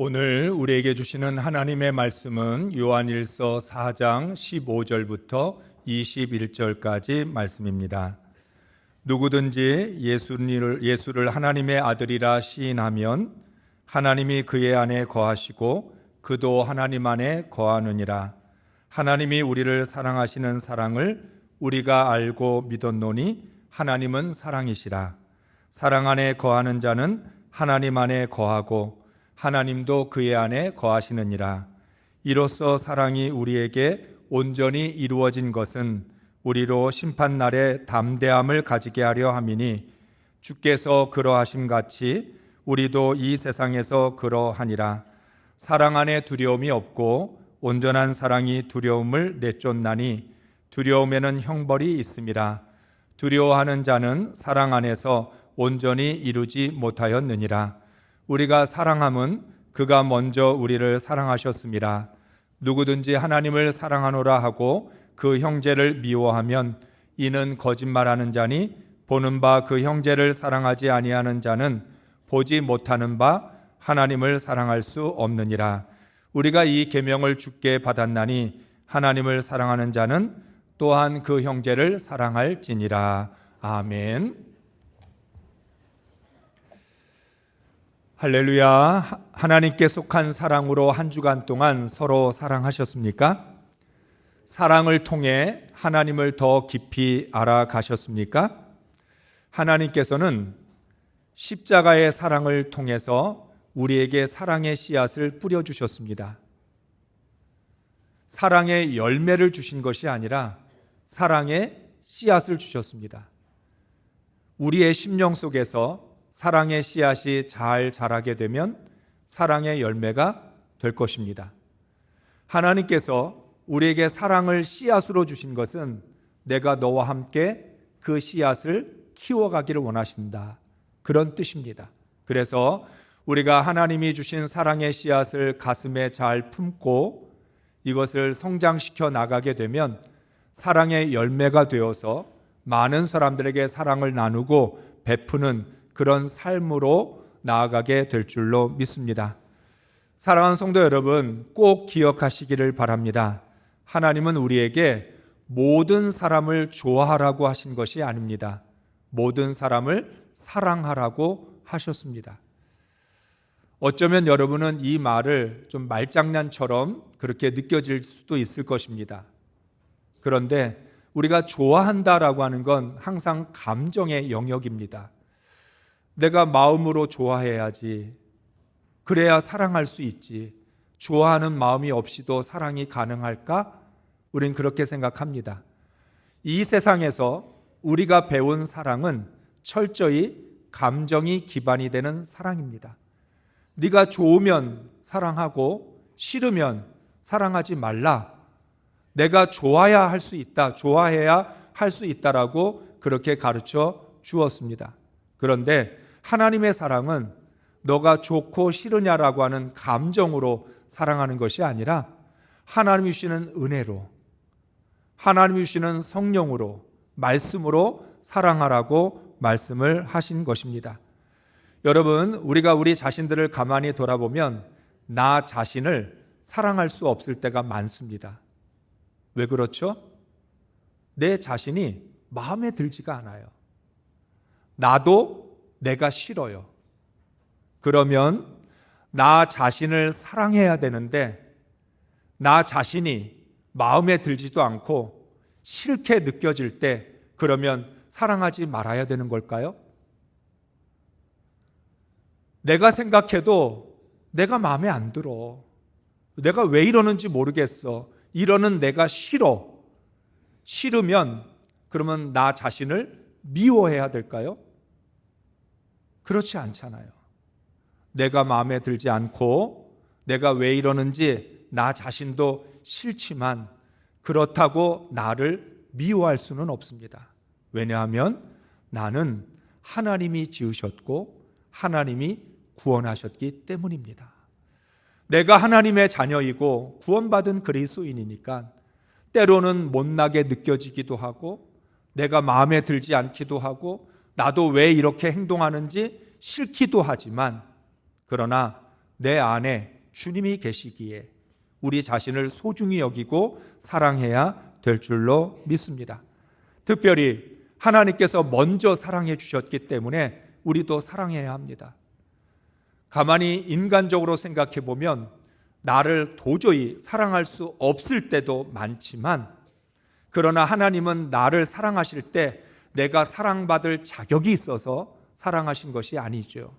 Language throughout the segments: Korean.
오늘 우리에게 주시는 하나님의 말씀은 요한일서 4장 15절부터 21절까지 말씀입니다. 누구든지 예수를 하나님의 아들이라 시인하면 하나님이 그의 안에 거하시고 그도 하나님 안에 거하느니라. 하나님이 우리를 사랑하시는 사랑을 우리가 알고 믿었노니 하나님은 사랑이시라. 사랑 안에 거하는 자는 하나님 안에 거하고 하나님도 그의 안에 거하시느니라. 이로써 사랑이 우리에게 온전히 이루어진 것은 우리로 심판날에 담대함을 가지게 하려 함이니 주께서 그러하심 같이 우리도 이 세상에서 그러하니라. 사랑 안에 두려움이 없고 온전한 사랑이 두려움을 내쫓나니 두려움에는 형벌이 있음이라. 두려워하는 자는 사랑 안에서 온전히 이루지 못하였느니라. 우리가 사랑함은 그가 먼저 우리를 사랑하셨음이라. 누구든지 하나님을 사랑하노라 하고 그 형제를 미워하면 이는 거짓말하는 자니 보는 바 그 형제를 사랑하지 아니하는 자는 보지 못하는 바 하나님을 사랑할 수 없느니라. 우리가 이 계명을 주께 받았나니 하나님을 사랑하는 자는 또한 그 형제를 사랑할지니라. 아멘. 할렐루야. 하나님께 속한 사랑으로 한 주간 동안 서로 사랑하셨습니까? 사랑을 통해 하나님을 더 깊이 알아가셨습니까? 하나님께서는 십자가의 사랑을 통해서 우리에게 사랑의 씨앗을 뿌려주셨습니다. 사랑의 열매를 주신 것이 아니라 사랑의 씨앗을 주셨습니다. 우리의 심령 속에서 사랑의 씨앗이 잘 자라게 되면 사랑의 열매가 될 것입니다. 하나님께서 우리에게 사랑을 씨앗으로 주신 것은 내가 너와 함께 그 씨앗을 키워가기를 원하신다, 그런 뜻입니다. 그래서 우리가 하나님이 주신 사랑의 씨앗을 가슴에 잘 품고 이것을 성장시켜 나가게 되면 사랑의 열매가 되어서 많은 사람들에게 사랑을 나누고 베푸는 그런 삶으로 나아가게 될 줄로 믿습니다. 사랑하는 성도 여러분, 꼭 기억하시기를 바랍니다. 하나님은 우리에게 모든 사람을 좋아하라고 하신 것이 아닙니다. 모든 사람을 사랑하라고 하셨습니다. 어쩌면 여러분은 이 말을 좀 말장난처럼 그렇게 느껴질 수도 있을 것입니다. 그런데 우리가 좋아한다라고 하는 건 항상 감정의 영역입니다. 내가 마음으로 좋아해야지, 그래야 사랑할 수 있지. 좋아하는 마음이 없이도 사랑이 가능할까? 우린 그렇게 생각합니다. 이 세상에서 우리가 배운 사랑은 철저히 감정이 기반이 되는 사랑입니다. 네가 좋으면 사랑하고 싫으면 사랑하지 말라. 내가 좋아야 할 수 있다, 좋아해야 할 수 있다라고 그렇게 가르쳐 주었습니다. 그런데 하나님의 사랑은 너가 좋고 싫으냐라고 하는 감정으로 사랑하는 것이 아니라 하나님이 주시는 은혜로, 하나님이 주시는 성령으로, 말씀으로 사랑하라고 말씀을 하신 것입니다. 여러분, 우리가 우리 자신들을 가만히 돌아보면 나 자신을 사랑할 수 없을 때가 많습니다. 왜 그렇죠? 내 자신이 마음에 들지가 않아요. 나도 내가 싫어요. 그러면 나 자신을 사랑해야 되는데 나 자신이 마음에 들지도 않고 싫게 느껴질 때 그러면 사랑하지 말아야 되는 걸까요? 내가 생각해도 내가 마음에 안 들어. 내가 왜 이러는지 모르겠어. 이러는 내가 싫어. 싫으면 그러면 나 자신을 미워해야 될까요? 그렇지 않잖아요. 내가 마음에 들지 않고 내가 왜 이러는지 나 자신도 싫지만 그렇다고 나를 미워할 수는 없습니다. 왜냐하면 나는 하나님이 지으셨고 하나님이 구원하셨기 때문입니다. 내가 하나님의 자녀이고 구원받은 그리스도인이니까 때로는 못나게 느껴지기도 하고 내가 마음에 들지 않기도 하고 나도 왜 이렇게 행동하는지 싫기도 하지만 그러나 내 안에 주님이 계시기에 우리 자신을 소중히 여기고 사랑해야 될 줄로 믿습니다. 특별히 하나님께서 먼저 사랑해 주셨기 때문에 우리도 사랑해야 합니다. 가만히 인간적으로 생각해 보면 나를 도저히 사랑할 수 없을 때도 많지만, 그러나 하나님은 나를 사랑하실 때 내가 사랑받을 자격이 있어서 사랑하신 것이 아니죠.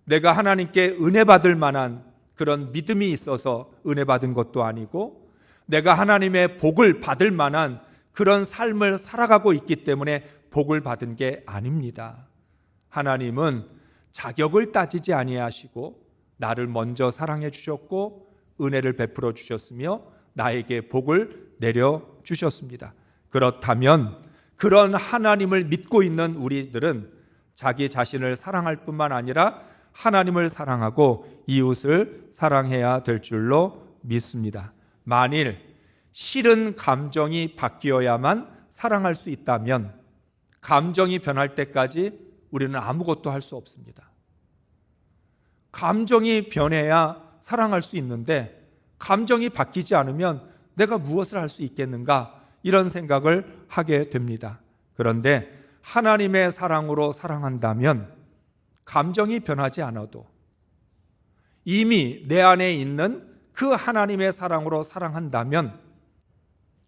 내가 하나님께 은혜 받을 만한 그런 믿음이 있어서 은혜 받은 것도 아니고, 내가 하나님의 복을 받을 만한 그런 삶을 살아가고 있기 때문에 복을 받은 게 아닙니다. 하나님은 자격을 따지지 아니하시고 나를 먼저 사랑해 주셨고 은혜를 베풀어 주셨으며 나에게 복을 내려 주셨습니다. 그렇다면 그런 하나님을 믿고 있는 우리들은 자기 자신을 사랑할 뿐만 아니라 하나님을 사랑하고 이웃을 사랑해야 될 줄로 믿습니다. 만일 싫은 감정이 바뀌어야만 사랑할 수 있다면 감정이 변할 때까지 우리는 아무것도 할 수 없습니다. 감정이 변해야 사랑할 수 있는데 감정이 바뀌지 않으면 내가 무엇을 할 수 있겠는가, 이런 생각을 하게 됩니다. 그런데 하나님의 사랑으로 사랑한다면 감정이 변하지 않아도 이미 내 안에 있는 그 하나님의 사랑으로 사랑한다면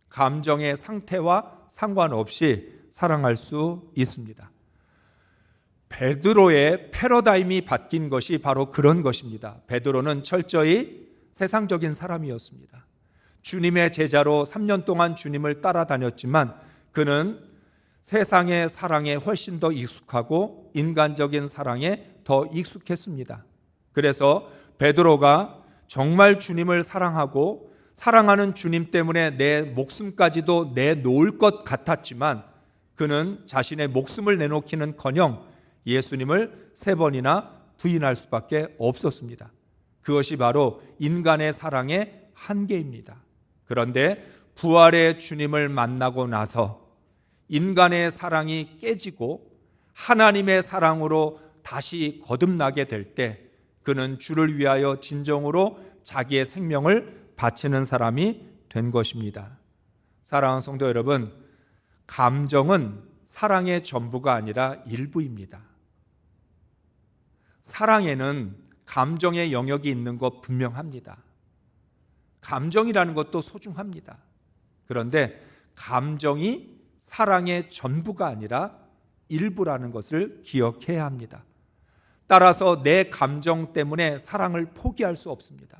감정의 상태와 상관없이 사랑할 수 있습니다. 베드로의 패러다임이 바뀐 것이 바로 그런 것입니다. 베드로는 철저히 세상적인 사람이었습니다. 주님의 제자로 3년 동안 주님을 따라다녔지만 그는 세상의 사랑에 훨씬 더 익숙하고 인간적인 사랑에 더 익숙했습니다. 그래서 베드로가 정말 주님을 사랑하고 사랑하는 주님 때문에 내 목숨까지도 내놓을 것 같았지만 그는 자신의 목숨을 내놓기는커녕 예수님을 3번이나 부인할 수밖에 없었습니다. 그것이 바로 인간의 사랑의 한계입니다. 그런데 부활의 주님을 만나고 나서 인간의 사랑이 깨지고 하나님의 사랑으로 다시 거듭나게 될 때 그는 주를 위하여 진정으로 자기의 생명을 바치는 사람이 된 것입니다. 사랑하는 성도 여러분, 감정은 사랑의 전부가 아니라 일부입니다. 사랑에는 감정의 영역이 있는 것 분명합니다. 감정이라는 것도 소중합니다. 그런데 감정이 사랑의 전부가 아니라 일부라는 것을 기억해야 합니다. 따라서 내 감정 때문에 사랑을 포기할 수 없습니다.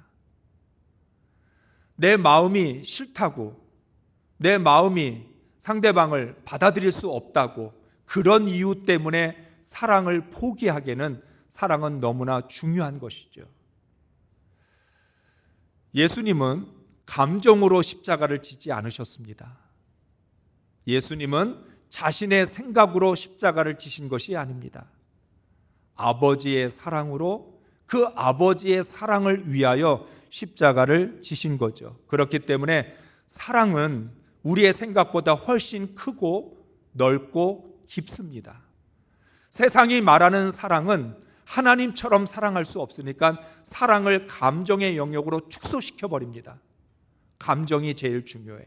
내 마음이 싫다고, 내 마음이 상대방을 받아들일 수 없다고, 그런 이유 때문에 사랑을 포기하기에는 사랑은 너무나 중요한 것이죠. 예수님은 감정으로 십자가를 지지 않으셨습니다. 예수님은 자신의 생각으로 십자가를 지신 것이 아닙니다. 아버지의 사랑으로 그 아버지의 사랑을 위하여 십자가를 지신 거죠. 그렇기 때문에 사랑은 우리의 생각보다 훨씬 크고 넓고 깊습니다. 세상이 말하는 사랑은 하나님처럼 사랑할 수 없으니까 사랑을 감정의 영역으로 축소시켜 버립니다. 감정이 제일 중요해.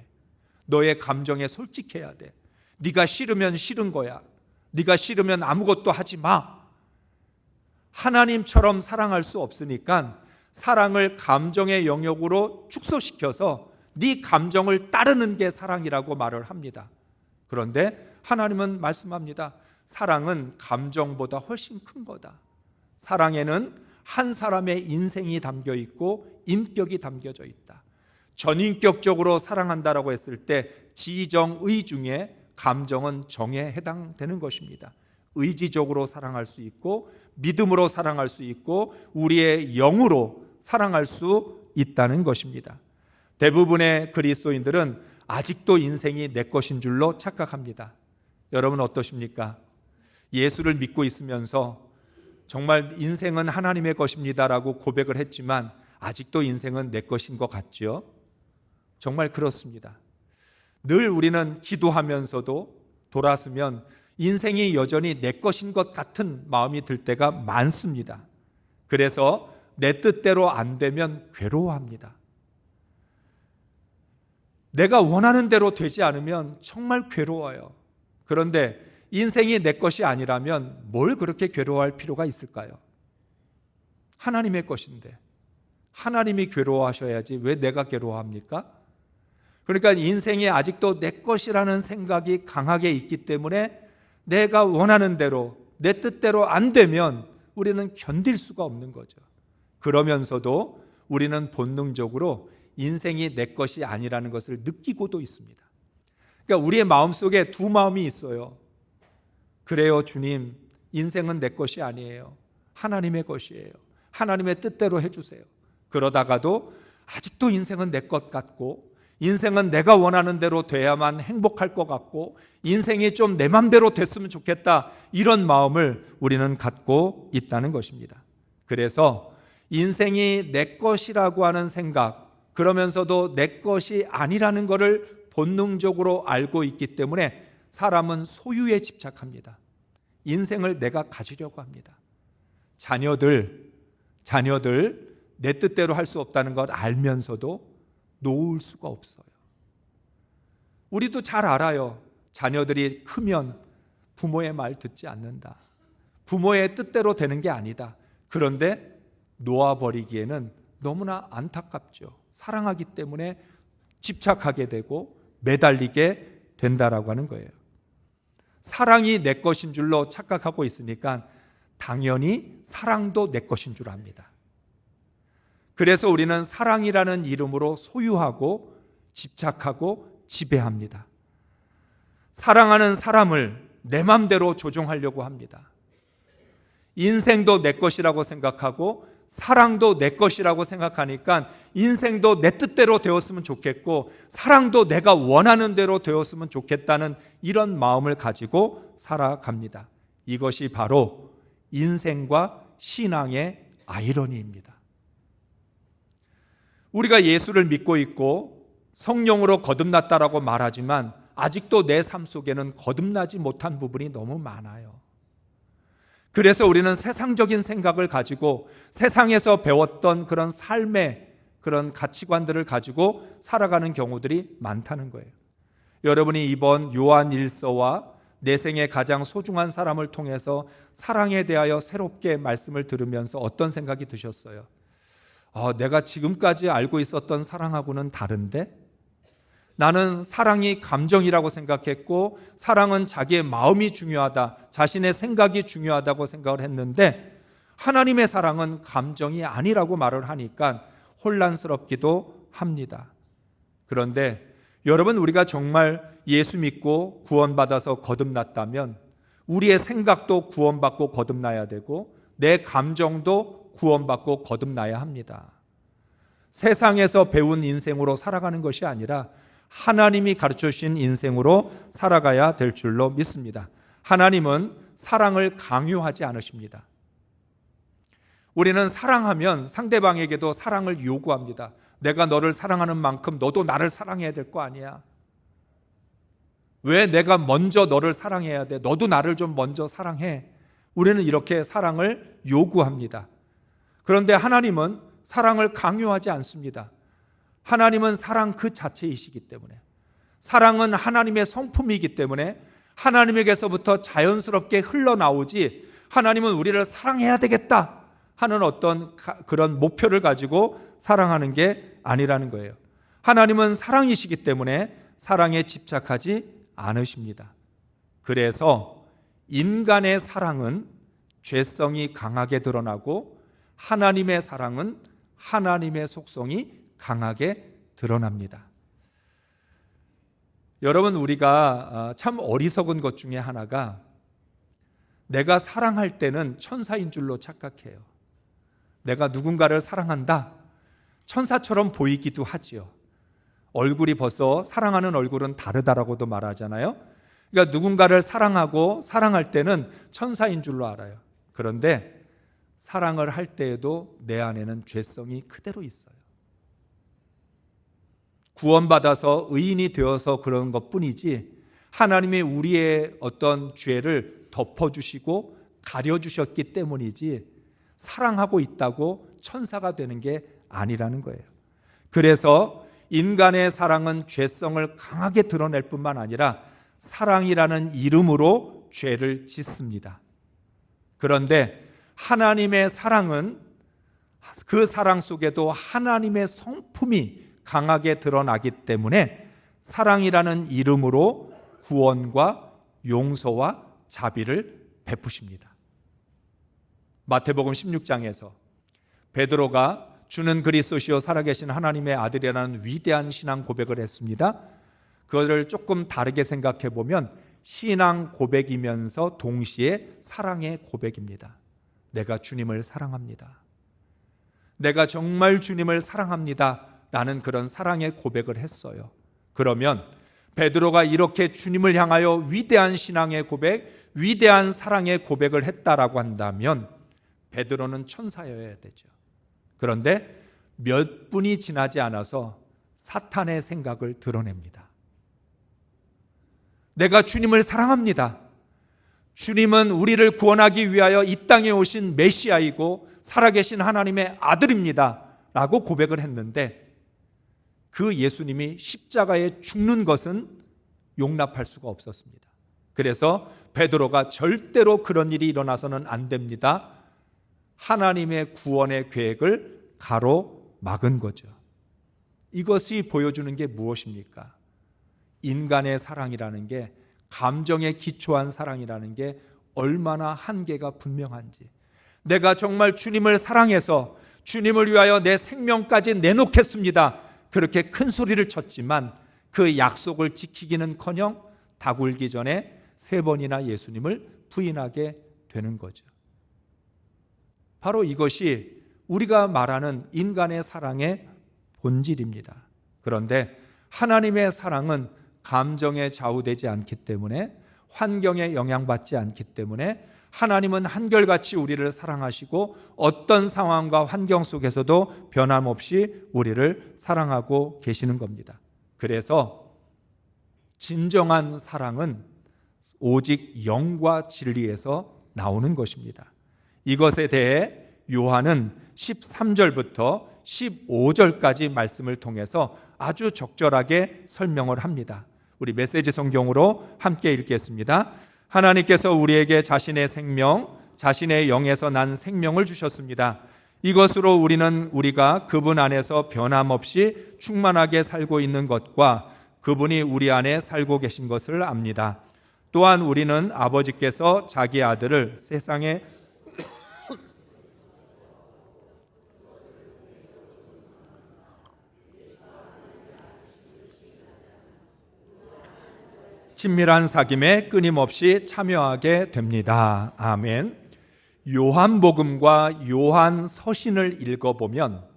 너의 감정에 솔직해야 돼. 네가 싫으면 싫은 거야. 네가 싫으면 아무것도 하지 마. 하나님처럼 사랑할 수 없으니까 사랑을 감정의 영역으로 축소시켜서 네 감정을 따르는 게 사랑이라고 말을 합니다. 그런데 하나님은 말씀합니다. 사랑은 감정보다 훨씬 큰 거다. 사랑에는 한 사람의 인생이 담겨 있고 인격이 담겨져 있다. 전인격적으로 사랑한다라고 했을 때 지정의 중에 감정은 정에 해당되는 것입니다. 의지적으로 사랑할 수 있고 믿음으로 사랑할 수 있고 우리의 영으로 사랑할 수 있다는 것입니다. 대부분의 그리스도인들은 아직도 인생이 내 것인 줄로 착각합니다. 여러분 어떠십니까? 예수를 믿고 있으면서 정말 인생은 하나님의 것입니다라고 고백을 했지만 아직도 인생은 내 것인 것 같죠? 정말 그렇습니다. 늘 우리는 기도하면서도 돌아서면 인생이 여전히 내 것인 것 같은 마음이 들 때가 많습니다. 그래서 내 뜻대로 안 되면 괴로워합니다. 내가 원하는 대로 되지 않으면 정말 괴로워요. 그런데 인생이 내 것이 아니라면 뭘 그렇게 괴로워할 필요가 있을까요? 하나님의 것인데 하나님이 괴로워하셔야지 왜 내가 괴로워합니까? 그러니까 인생이 아직도 내 것이라는 생각이 강하게 있기 때문에 내가 원하는 대로 내 뜻대로 안 되면 우리는 견딜 수가 없는 거죠. 그러면서도 우리는 본능적으로 인생이 내 것이 아니라는 것을 느끼고도 있습니다. 그러니까 우리의 마음속에 두 마음이 있어요. 그래요, 주님, 인생은 내 것이 아니에요. 하나님의 것이에요. 하나님의 뜻대로 해주세요. 그러다가도 아직도 인생은 내 것 같고, 인생은 내가 원하는 대로 돼야만 행복할 것 같고, 인생이 좀 내 맘대로 됐으면 좋겠다, 이런 마음을 우리는 갖고 있다는 것입니다. 그래서 인생이 내 것이라고 하는 생각, 그러면서도 내 것이 아니라는 것을 본능적으로 알고 있기 때문에 사람은 소유에 집착합니다. 인생을 내가 가지려고 합니다. 자녀들 내 뜻대로 할 수 없다는 걸 알면서도 놓을 수가 없어요. 우리도 잘 알아요. 자녀들이 크면 부모의 말 듣지 않는다. 부모의 뜻대로 되는 게 아니다. 그런데 놓아버리기에는 너무나 안타깝죠. 사랑하기 때문에 집착하게 되고 매달리게 된다라고 하는 거예요. 사랑이 내 것인 줄로 착각하고 있으니까 당연히 사랑도 내 것인 줄 압니다. 그래서 우리는 사랑이라는 이름으로 소유하고 집착하고 지배합니다. 사랑하는 사람을 내 맘대로 조종하려고 합니다. 인생도 내 것이라고 생각하고 사랑도 내 것이라고 생각하니까 인생도 내 뜻대로 되었으면 좋겠고 사랑도 내가 원하는 대로 되었으면 좋겠다는 이런 마음을 가지고 살아갑니다. 이것이 바로 인생과 신앙의 아이러니입니다. 우리가 예수를 믿고 있고 성령으로 거듭났다라고 말하지만 아직도 내 삶 속에는 거듭나지 못한 부분이 너무 많아요. 그래서 우리는 세상적인 생각을 가지고 세상에서 배웠던 그런 삶의 그런 가치관들을 가지고 살아가는 경우들이 많다는 거예요. 여러분이 이번 요한 1서와 내 생에 가장 소중한 사람을 통해서 사랑에 대하여 새롭게 말씀을 들으면서 어떤 생각이 드셨어요? 내가 지금까지 알고 있었던 사랑하고는 다른데? 나는 사랑이 감정이라고 생각했고 사랑은 자기의 마음이 중요하다, 자신의 생각이 중요하다고 생각을 했는데 하나님의 사랑은 감정이 아니라고 말을 하니까 혼란스럽기도 합니다. 그런데 여러분, 우리가 정말 예수 믿고 구원받아서 거듭났다면 우리의 생각도 구원받고 거듭나야 되고 내 감정도 구원받고 거듭나야 합니다. 세상에서 배운 인생으로 살아가는 것이 아니라 하나님이 가르쳐 주신 인생으로 살아가야 될 줄로 믿습니다. 하나님은 사랑을 강요하지 않으십니다. 우리는 사랑하면 상대방에게도 사랑을 요구합니다. 내가 너를 사랑하는 만큼 너도 나를 사랑해야 될 거 아니야. 왜 내가 먼저 너를 사랑해야 돼? 너도 나를 좀 먼저 사랑해. 우리는 이렇게 사랑을 요구합니다. 그런데 하나님은 사랑을 강요하지 않습니다. 하나님은 사랑 그 자체이시기 때문에, 사랑은 하나님의 성품이기 때문에 하나님에게서부터 자연스럽게 흘러나오지 하나님은 우리를 사랑해야 되겠다 하는 어떤 그런 목표를 가지고 사랑하는 게 아니라는 거예요. 하나님은 사랑이시기 때문에 사랑에 집착하지 않으십니다. 그래서 인간의 사랑은 죄성이 강하게 드러나고 하나님의 사랑은 하나님의 속성이 강하게 드러납니다. 여러분, 우리가 참 어리석은 것 중에 하나가 내가 사랑할 때는 천사인 줄로 착각해요. 내가 누군가를 사랑한다, 천사처럼 보이기도 하지요. 얼굴이 벌써 사랑하는 얼굴은 다르다라고도 말하잖아요. 그러니까 누군가를 사랑하고 사랑할 때는 천사인 줄로 알아요. 그런데 사랑을 할 때에도 내 안에는 죄성이 그대로 있어요. 구원받아서 의인이 되어서 그런 것뿐이지 하나님이 우리의 어떤 죄를 덮어주시고 가려주셨기 때문이지 사랑하고 있다고 천사가 되는 게 아니라는 거예요. 그래서 인간의 사랑은 죄성을 강하게 드러낼 뿐만 아니라 사랑이라는 이름으로 죄를 짓습니다. 그런데 하나님의 사랑은 그 사랑 속에도 하나님의 성품이 강하게 드러나기 때문에 사랑이라는 이름으로 구원과 용서와 자비를 베푸십니다. 마태복음 16장에서 베드로가 주는 그리스도시요 살아계신 하나님의 아들이라는 위대한 신앙 고백을 했습니다. 그것을 조금 다르게 생각해 보면 신앙 고백이면서 동시에 사랑의 고백입니다. 내가 주님을 사랑합니다. 내가 정말 주님을 사랑합니다. 라는 그런 사랑의 고백을 했어요. 그러면 베드로가 이렇게 주님을 향하여 위대한 신앙의 고백, 위대한 사랑의 고백을 했다라고 한다면 베드로는 천사여야 되죠. 그런데 몇 분이 지나지 않아서 사탄의 생각을 드러냅니다. 내가 주님을 사랑합니다. 주님은 우리를 구원하기 위하여 이 땅에 오신 메시아이고 살아계신 하나님의 아들입니다. 라고 고백을 했는데 그 예수님이 십자가에 죽는 것은 용납할 수가 없었습니다. 그래서 베드로가 절대로 그런 일이 일어나서는 안 됩니다. 하나님의 구원의 계획을 가로막은 거죠. 이것이 보여주는 게 무엇입니까? 인간의 사랑이라는 게, 감정에 기초한 사랑이라는 게 얼마나 한계가 분명한지, 내가 정말 주님을 사랑해서 주님을 위하여 내 생명까지 내놓겠습니다, 그렇게 큰 소리를 쳤지만 그 약속을 지키기는커녕 닭 울기 전에 3번이나 예수님을 부인하게 되는 거죠. 바로 이것이 우리가 말하는 인간의 사랑의 본질입니다. 그런데 하나님의 사랑은 감정에 좌우되지 않기 때문에, 환경에 영향받지 않기 때문에 하나님은 한결같이 우리를 사랑하시고 어떤 상황과 환경 속에서도 변함없이 우리를 사랑하고 계시는 겁니다. 그래서 진정한 사랑은 오직 영과 진리에서 나오는 것입니다. 이것에 대해 요한은 13절부터 15절까지 말씀을 통해서 아주 적절하게 설명을 합니다. 우리 메시지 성경으로 함께 읽겠습니다. 하나님께서 우리에게 자신의 생명, 자신의 영에서 난 생명을 주셨습니다. 이것으로 우리가 그분 안에서 변함없이 충만하게 살고 있는 것과 그분이 우리 안에 살고 계신 것을 압니다. 또한 우리는 아버지께서 자기 아들을 세상에 친밀한 사귐에 끊임없이 참여하게 됩니다. 아멘. 요한복음과 요한서신을 읽어보면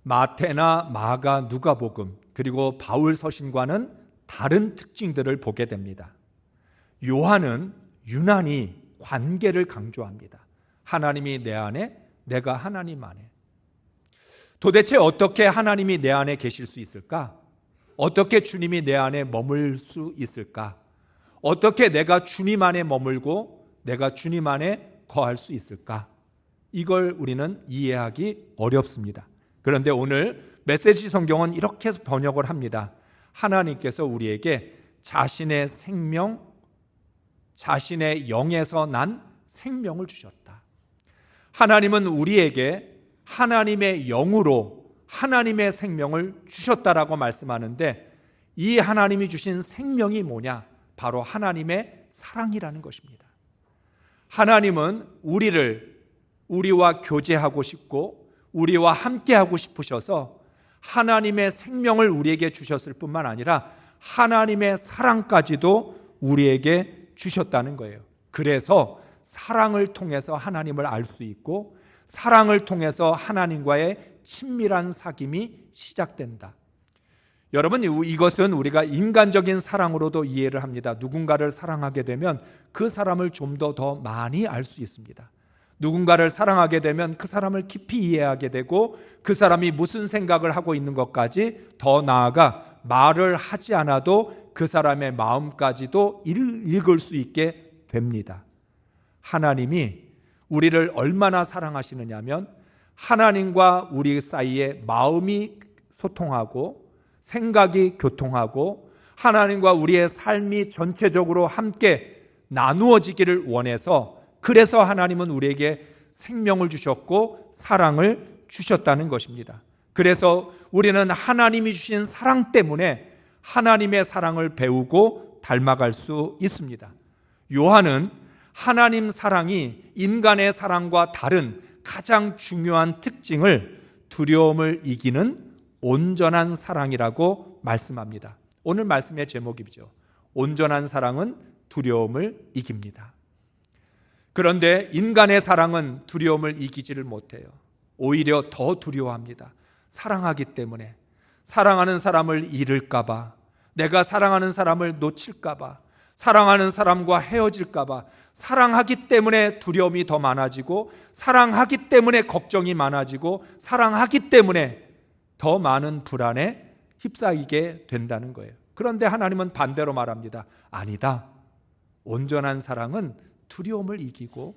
마태나 마가, 누가복음 그리고 바울서신과는 다른 특징들을 보게 됩니다. 요한은 유난히 관계를 강조합니다. 하나님이 내 안에, 내가 하나님 안에. 도대체 어떻게 하나님이 내 안에 계실 수 있을까? 어떻게 주님이 내 안에 머물 수 있을까? 어떻게 내가 주님 안에 머물고 내가 주님 안에 거할 수 있을까? 이걸 우리는 이해하기 어렵습니다. 그런데 오늘 메시지 성경은 이렇게 번역을 합니다. 하나님께서 우리에게 자신의 생명, 자신의 영에서 난 생명을 주셨다. 하나님은 우리에게 하나님의 영으로 하나님의 생명을 주셨다라고 말씀하는데, 이 하나님이 주신 생명이 뭐냐? 바로 하나님의 사랑이라는 것입니다. 하나님은 우리와 교제하고 싶고 우리와 함께하고 싶으셔서 하나님의 생명을 우리에게 주셨을 뿐만 아니라 하나님의 사랑까지도 우리에게 주셨다는 거예요. 그래서 사랑을 통해서 하나님을 알 수 있고 사랑을 통해서 하나님과의 친밀한 사귐이 시작된다. 여러분, 이것은 우리가 인간적인 사랑으로도 이해를 합니다. 누군가를 사랑하게 되면 그 사람을 좀 더 많이 알 수 있습니다. 누군가를 사랑하게 되면 그 사람을 깊이 이해하게 되고 그 사람이 무슨 생각을 하고 있는 것까지, 더 나아가 말을 하지 않아도 그 사람의 마음까지도 읽을 수 있게 됩니다. 하나님이 우리를 얼마나 사랑하시느냐면 하나님과 우리 사이에 마음이 소통하고 생각이 교통하고 하나님과 우리의 삶이 전체적으로 함께 나누어지기를 원해서, 그래서 하나님은 우리에게 생명을 주셨고 사랑을 주셨다는 것입니다. 그래서 우리는 하나님이 주신 사랑 때문에 하나님의 사랑을 배우고 닮아갈 수 있습니다. 요한은 하나님 사랑이 인간의 사랑과 다른 가장 중요한 특징을 두려움을 이기는 온전한 사랑이라고 말씀합니다. 오늘 말씀의 제목이죠. 온전한 사랑은 두려움을 이깁니다. 그런데 인간의 사랑은 두려움을 이기지를 못해요. 오히려 더 두려워합니다. 사랑하기 때문에. 사랑하는 사람을 잃을까 봐, 내가 사랑하는 사람을 놓칠까 봐, 사랑하는 사람과 헤어질까 봐, 사랑하기 때문에 두려움이 더 많아지고, 사랑하기 때문에 걱정이 많아지고, 사랑하기 때문에 더 많은 불안에 휩싸이게 된다는 거예요. 그런데 하나님은 반대로 말합니다. 아니다. 온전한 사랑은 두려움을 이기고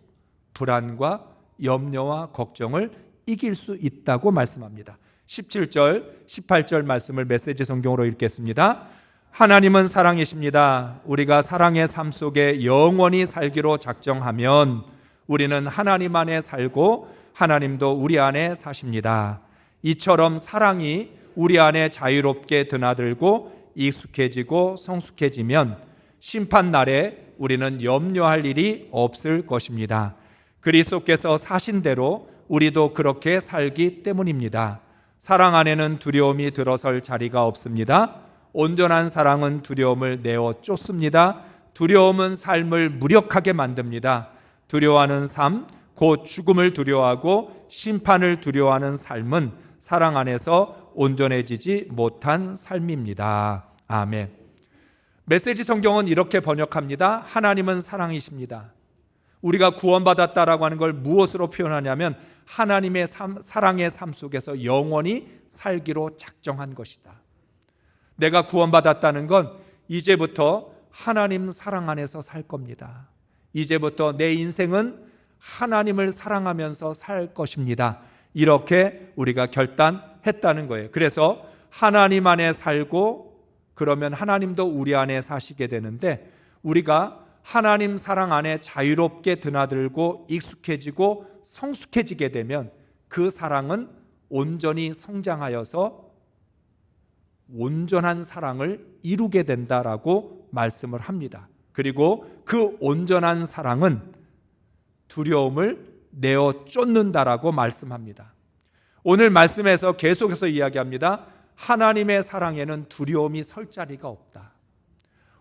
불안과 염려와 걱정을 이길 수 있다고 말씀합니다. 17절, 18절 말씀을 메시지 성경으로 읽겠습니다. 하나님은 사랑이십니다. 우리가 사랑의 삶 속에 영원히 살기로 작정하면 우리는 하나님 안에 살고 하나님도 우리 안에 사십니다. 이처럼 사랑이 우리 안에 자유롭게 드나들고 익숙해지고 성숙해지면 심판날에 우리는 염려할 일이 없을 것입니다. 그리스도께서 사신 대로 우리도 그렇게 살기 때문입니다. 사랑 안에는 두려움이 들어설 자리가 없습니다. 온전한 사랑은 두려움을 내어 쫓습니다. 두려움은 삶을 무력하게 만듭니다. 두려워하는 삶, 곧 죽음을 두려워하고 심판을 두려워하는 삶은 사랑 안에서 온전해지지 못한 삶입니다. 아멘. 메시지 성경은 이렇게 번역합니다. 하나님은 사랑이십니다. 우리가 구원받았다라고 하는 걸 무엇으로 표현하냐면 하나님의 사랑의 삶 속에서 영원히 살기로 작정한 것이다. 내가 구원받았다는 건 이제부터 하나님 사랑 안에서 살 겁니다. 이제부터 내 인생은 하나님을 사랑하면서 살 것입니다. 이렇게 우리가 결단했다는 거예요. 그래서 하나님 안에 살고 그러면 하나님도 우리 안에 사시게 되는데, 우리가 하나님 사랑 안에 자유롭게 드나들고 익숙해지고 성숙해지게 되면 그 사랑은 온전히 성장하여서 온전한 사랑을 이루게 된다라고 말씀을 합니다. 그리고 그 온전한 사랑은 두려움을 내어 쫓는다라고 말씀합니다. 오늘 말씀에서 계속해서 이야기합니다. 하나님의 사랑에는 두려움이 설 자리가 없다.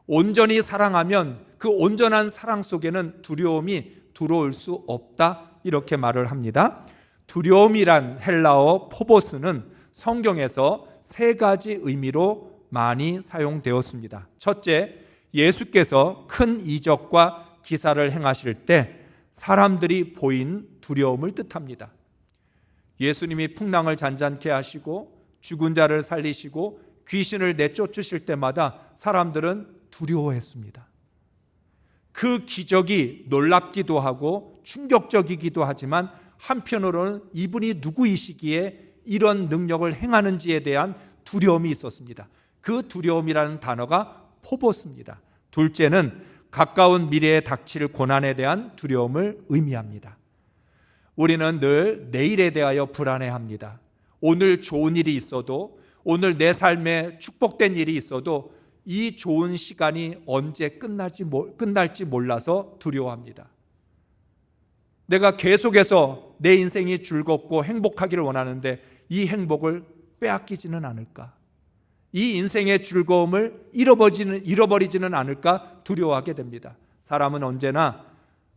온전히 사랑하면 그 온전한 사랑 속에는 두려움이 들어올 수 없다. 이렇게 말을 합니다. 두려움이란 헬라어 포보스는 성경에서 세 가지 의미로 많이 사용되었습니다. 첫째, 예수께서 큰 이적과 기사를 행하실 때 사람들이 보인 두려움을 뜻합니다. 예수님이 풍랑을 잔잔케 하시고 죽은 자를 살리시고 귀신을 내쫓으실 때마다 사람들은 두려워했습니다. 그 기적이 놀랍기도 하고 충격적이기도 하지만 한편으로는 이분이 누구이시기에 이런 능력을 행하는지에 대한 두려움이 있었습니다. 그 두려움이라는 단어가 포보스입니다. 둘째는 가까운 미래에 닥칠 고난에 대한 두려움을 의미합니다. 우리는 늘 내일에 대하여 불안해합니다. 오늘 좋은 일이 있어도, 오늘 내 삶에 축복된 일이 있어도 이 좋은 시간이 언제 끝날지 몰라서 두려워합니다. 내가 계속해서 내 인생이 즐겁고 행복하기를 원하는데 이 행복을 빼앗기지는 않을까? 이 인생의 즐거움을 잃어버리지는 않을까 두려워하게 됩니다. 사람은 언제나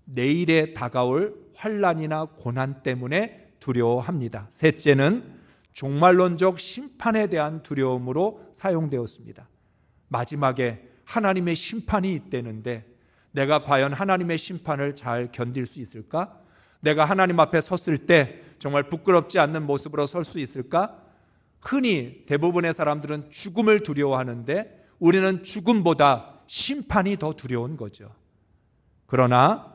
내일에 다가올 환난이나 고난 때문에 두려워합니다. 셋째는 종말론적 심판에 대한 두려움으로 사용되었습니다. 마지막에 하나님의 심판이 있다는데 내가 과연 하나님의 심판을 잘 견딜 수 있을까? 내가 하나님 앞에 섰을 때 정말 부끄럽지 않는 모습으로 설 수 있을까? 흔히 대부분의 사람들은 죽음을 두려워하는데 우리는 죽음보다 심판이 더 두려운 거죠. 그러나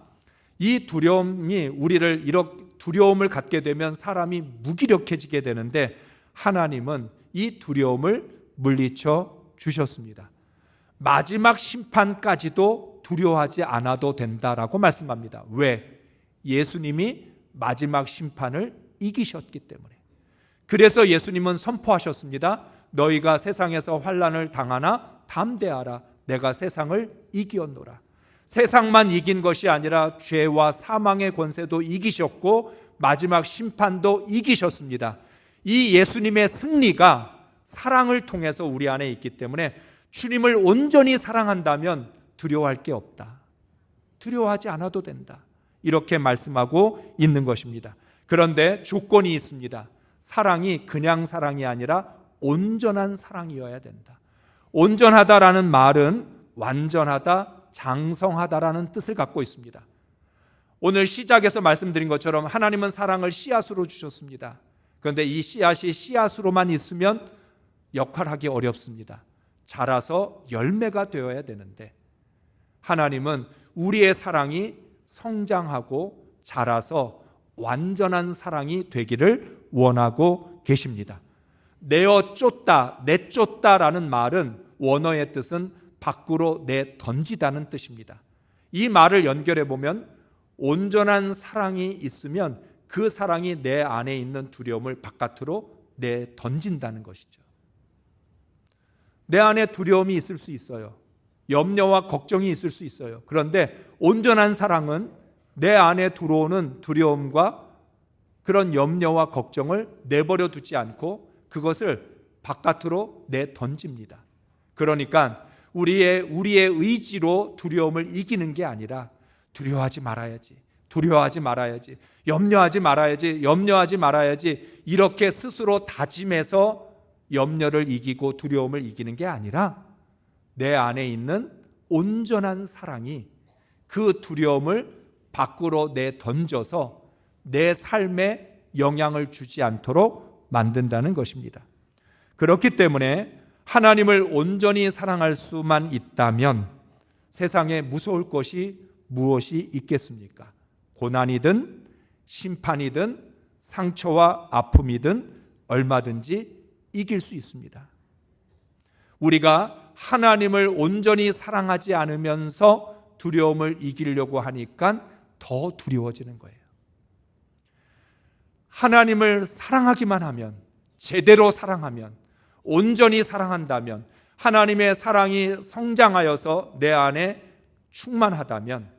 이 두려움이 우리를 두려움을 갖게 되면 사람이 무기력해지게 되는데 하나님은 이 두려움을 물리쳐 주셨습니다. 마지막 심판까지도 두려워하지 않아도 된다라고 말씀합니다. 왜? 예수님이 마지막 심판을 이기셨기 때문에. 그래서 예수님은 선포하셨습니다. 너희가 세상에서 환난을 당하나 담대하라. 내가 세상을 이기었노라. 세상만 이긴 것이 아니라 죄와 사망의 권세도 이기셨고 마지막 심판도 이기셨습니다. 이 예수님의 승리가 사랑을 통해서 우리 안에 있기 때문에 주님을 온전히 사랑한다면 두려워할 게 없다. 두려워하지 않아도 된다. 이렇게 말씀하고 있는 것입니다. 그런데 조건이 있습니다. 사랑이 그냥 사랑이 아니라 온전한 사랑이어야 된다. 온전하다라는 말은 완전하다, 장성하다라는 뜻을 갖고 있습니다. 오늘 시작에서 말씀드린 것처럼 하나님은 사랑을 씨앗으로 주셨습니다. 그런데 이 씨앗이 씨앗으로만 있으면 역할하기 어렵습니다. 자라서 열매가 되어야 되는데 하나님은 우리의 사랑이 성장하고 자라서 완전한 사랑이 되기를 원하고 계십니다. 내어 쫓다, 내쫓다라는 말은 원어의 뜻은 밖으로 내던지다는 뜻입니다. 이 말을 연결해 보면 온전한 사랑이 있으면 그 사랑이 내 안에 있는 두려움을 바깥으로 내던진다는 것이죠. 내 안에 두려움이 있을 수 있어요. 염려와 걱정이 있을 수 있어요. 그런데 온전한 사랑은 내 안에 들어오는 두려움과 그런 염려와 걱정을 내버려 두지 않고 그것을 바깥으로 내던집니다. 그러니까 우리의 의지로 두려움을 이기는 게 아니라 두려워하지 말아야지, 두려워하지 말아야지, 염려하지 말아야지, 염려하지 말아야지 이렇게 스스로 다짐해서 염려를 이기고 두려움을 이기는 게 아니라 내 안에 있는 온전한 사랑이 그 두려움을 밖으로 내던져서 내 삶에 영향을 주지 않도록 만든다는 것입니다. 그렇기 때문에 하나님을 온전히 사랑할 수만 있다면 세상에 무서울 것이 무엇이 있겠습니까? 고난이든 심판이든 상처와 아픔이든 얼마든지 이길 수 있습니다. 우리가 하나님을 온전히 사랑하지 않으면서 두려움을 이기려고 하니까 더 두려워지는 거예요. 하나님을 사랑하기만 하면, 제대로 사랑하면, 온전히 사랑한다면, 하나님의 사랑이 성장하여서 내 안에 충만하다면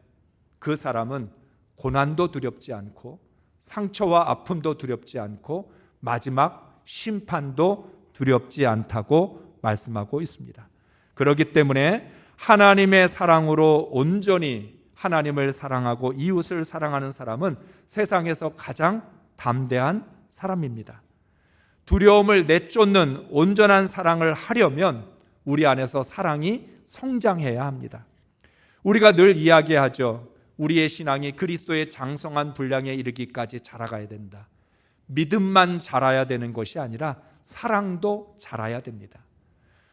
그 사람은 고난도 두렵지 않고 상처와 아픔도 두렵지 않고 마지막 심판도 두렵지 않다고 말씀하고 있습니다. 그렇기 때문에 하나님의 사랑으로 온전히 하나님을 사랑하고 이웃을 사랑하는 사람은 세상에서 가장 담대한 사람입니다. 두려움을 내쫓는 온전한 사랑을 하려면 우리 안에서 사랑이 성장해야 합니다. 우리가 늘 이야기하죠. 우리의 신앙이 그리스도의 장성한 분량에 이르기까지 자라가야 된다. 믿음만 자라야 되는 것이 아니라 사랑도 자라야 됩니다.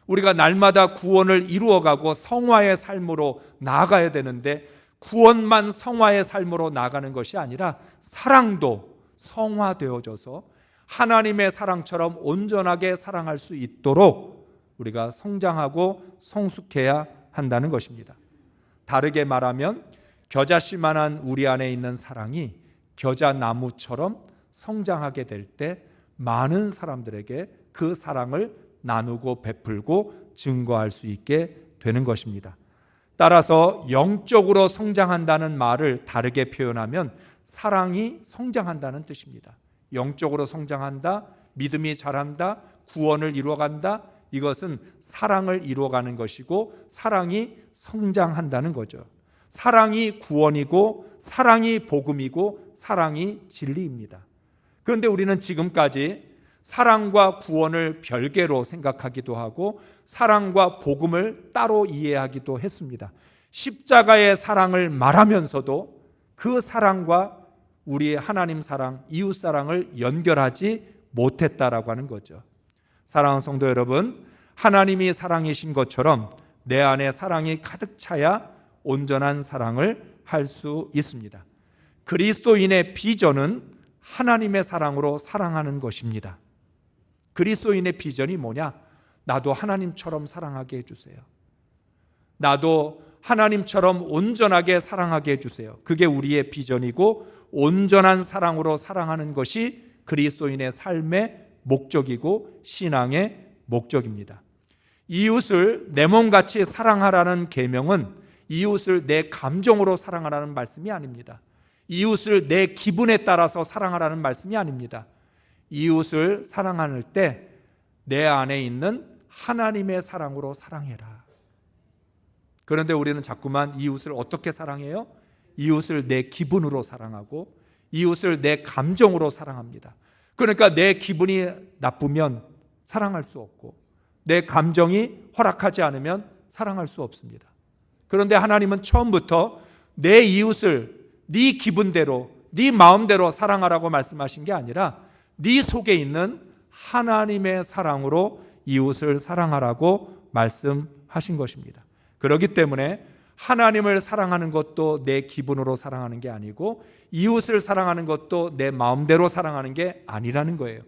우리가 날마다 구원을 이루어가고 성화의 삶으로 나아가야 되는데 구원만 성화의 삶으로 나아가는 것이 아니라 사랑도 성화되어져서 하나님의 사랑처럼 온전하게 사랑할 수 있도록 우리가 성장하고 성숙해야 한다는 것입니다. 다르게 말하면 겨자씨만한 우리 안에 있는 사랑이 겨자나무처럼 성장하게 될 때 많은 사람들에게 그 사랑을 나누고 베풀고 증거할 수 있게 되는 것입니다. 따라서 영적으로 성장한다는 말을 다르게 표현하면 사랑이 성장한다는 뜻입니다. 영적으로 성장한다, 믿음이 자란다, 구원을 이루어간다. 이것은 사랑을 이루어가는 것이고 사랑이 성장한다는 거죠. 사랑이 구원이고 사랑이 복음이고 사랑이 진리입니다. 그런데 우리는 지금까지 사랑과 구원을 별개로 생각하기도 하고 사랑과 복음을 따로 이해하기도 했습니다. 십자가의 사랑을 말하면서도 그 사랑과 우리의 하나님 사랑, 이웃 사랑을 연결하지 못했다라고 하는 거죠. 사랑하는 성도 여러분, 하나님이 사랑이신 것처럼 내 안에 사랑이 가득 차야 온전한 사랑을 할 수 있습니다. 그리스도인의 비전은 하나님의 사랑으로 사랑하는 것입니다. 그리스도인의 비전이 뭐냐? 나도 하나님처럼 사랑하게 해주세요. 나도 하나님처럼 온전하게 사랑하게 해주세요. 그게 우리의 비전이고, 온전한 사랑으로 사랑하는 것이 그리스도인의 삶의 목적이고 신앙의 목적입니다. 이웃을 내 몸같이 사랑하라는 계명은 이웃을 내 감정으로 사랑하라는 말씀이 아닙니다. 이웃을 내 기분에 따라서 사랑하라는 말씀이 아닙니다. 이웃을 사랑할 때 내 안에 있는 하나님의 사랑으로 사랑해라. 그런데 우리는 자꾸만 이웃을 어떻게 사랑해요? 이웃을 내 기분으로 사랑하고 이웃을 내 감정으로 사랑합니다. 그러니까 내 기분이 나쁘면 사랑할 수 없고 내 감정이 허락하지 않으면 사랑할 수 없습니다. 그런데 하나님은 처음부터 내 이웃을 네 기분대로, 네 마음대로 사랑하라고 말씀하신 게 아니라 네 속에 있는 하나님의 사랑으로 이웃을 사랑하라고 말씀하신 것입니다. 그렇기 때문에 하나님을 사랑하는 것도 내 기분으로 사랑하는 게 아니고 이웃을 사랑하는 것도 내 마음대로 사랑하는 게 아니라는 거예요.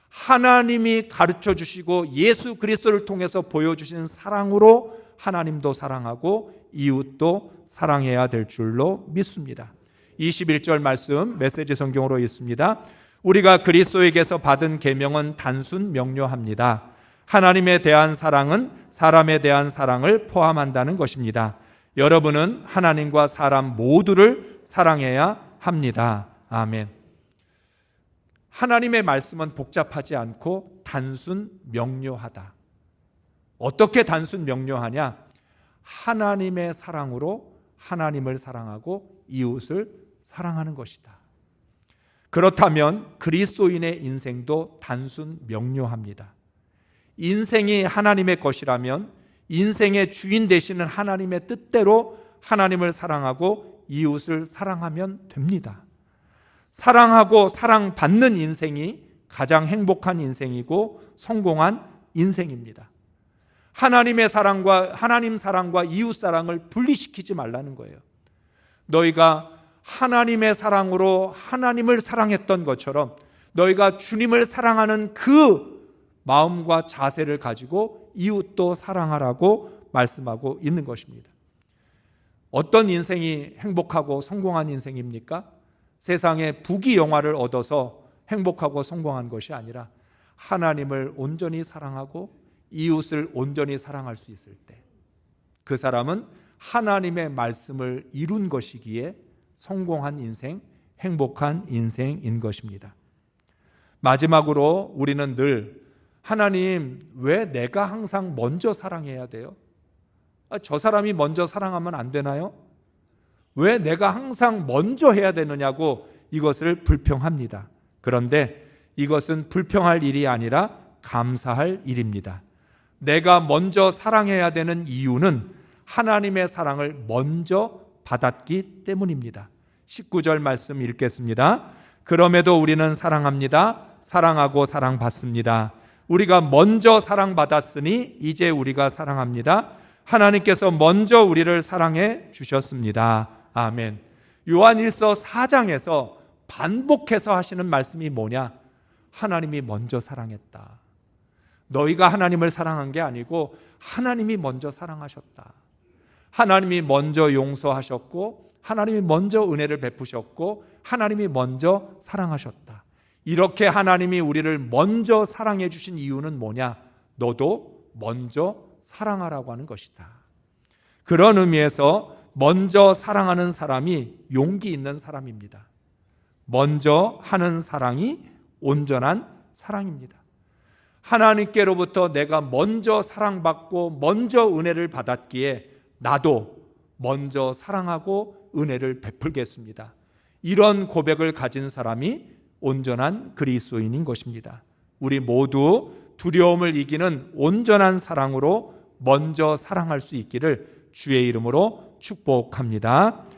하나님이 가르쳐 주시고 예수 그리스도를 통해서 보여주신 사랑으로 하나님도 사랑하고 이웃도 사랑해야 될 줄로 믿습니다. 21절 말씀 메시지 성경으로 있습니다. 우리가 그리스도에게서 받은 계명은 단순 명료합니다. 하나님에 대한 사랑은 사람에 대한 사랑을 포함한다는 것입니다. 여러분은 하나님과 사람 모두를 사랑해야 합니다. 아멘. 하나님의 말씀은 복잡하지 않고 단순 명료하다. 어떻게 단순 명료하냐? 하나님의 사랑으로 하나님을 사랑하고 이웃을 사랑하는 것이다. 그렇다면 그리스도인의 인생도 단순 명료합니다. 인생이 하나님의 것이라면 인생의 주인 되시는 하나님의 뜻대로 하나님을 사랑하고 이웃을 사랑하면 됩니다. 사랑하고 사랑받는 인생이 가장 행복한 인생이고 성공한 인생입니다. 하나님 사랑과 이웃 사랑을 분리시키지 말라는 거예요. 너희가 하나님의 사랑으로 하나님을 사랑했던 것처럼 너희가 주님을 사랑하는 그 마음과 자세를 가지고 이웃도 사랑하라고 말씀하고 있는 것입니다. 어떤 인생이 행복하고 성공한 인생입니까? 세상에 부귀영화를 얻어서 행복하고 성공한 것이 아니라 하나님을 온전히 사랑하고 이웃을 온전히 사랑할 수 있을 때 그 사람은 하나님의 말씀을 이룬 것이기에 성공한 인생, 행복한 인생인 것입니다. 마지막으로 우리는 늘 하나님, 왜 내가 항상 먼저 사랑해야 돼요? 저 사람이 먼저 사랑하면 안 되나요? 왜 내가 항상 먼저 해야 되느냐고 이것을 불평합니다. 그런데 이것은 불평할 일이 아니라 감사할 일입니다. 내가 먼저 사랑해야 되는 이유는 하나님의 사랑을 먼저 받았기 때문입니다. 19절 말씀 읽겠습니다. 그럼에도 우리는 사랑합니다. 사랑하고 사랑받습니다. 우리가 먼저 사랑받았으니 이제 우리가 사랑합니다. 하나님께서 먼저 우리를 사랑해 주셨습니다. 아멘. 요한일서 4장에서 반복해서 하시는 말씀이 뭐냐? 하나님이 먼저 사랑했다. 너희가 하나님을 사랑한 게 아니고 하나님이 먼저 사랑하셨다. 하나님이 먼저 용서하셨고 하나님이 먼저 은혜를 베푸셨고 하나님이 먼저 사랑하셨다. 이렇게 하나님이 우리를 먼저 사랑해 주신 이유는 뭐냐? 너도 먼저 사랑하라고 하는 것이다. 그런 의미에서 먼저 사랑하는 사람이 용기 있는 사람입니다. 먼저 하는 사랑이 온전한 사랑입니다. 하나님께로부터 내가 먼저 사랑받고 먼저 은혜를 받았기에 나도 먼저 사랑하고 은혜를 베풀겠습니다. 이런 고백을 가진 사람이 온전한 그리스도인인 것입니다. 우리 모두 두려움을 이기는 온전한 사랑으로 먼저 사랑할 수 있기를 주의 이름으로 축복합니다.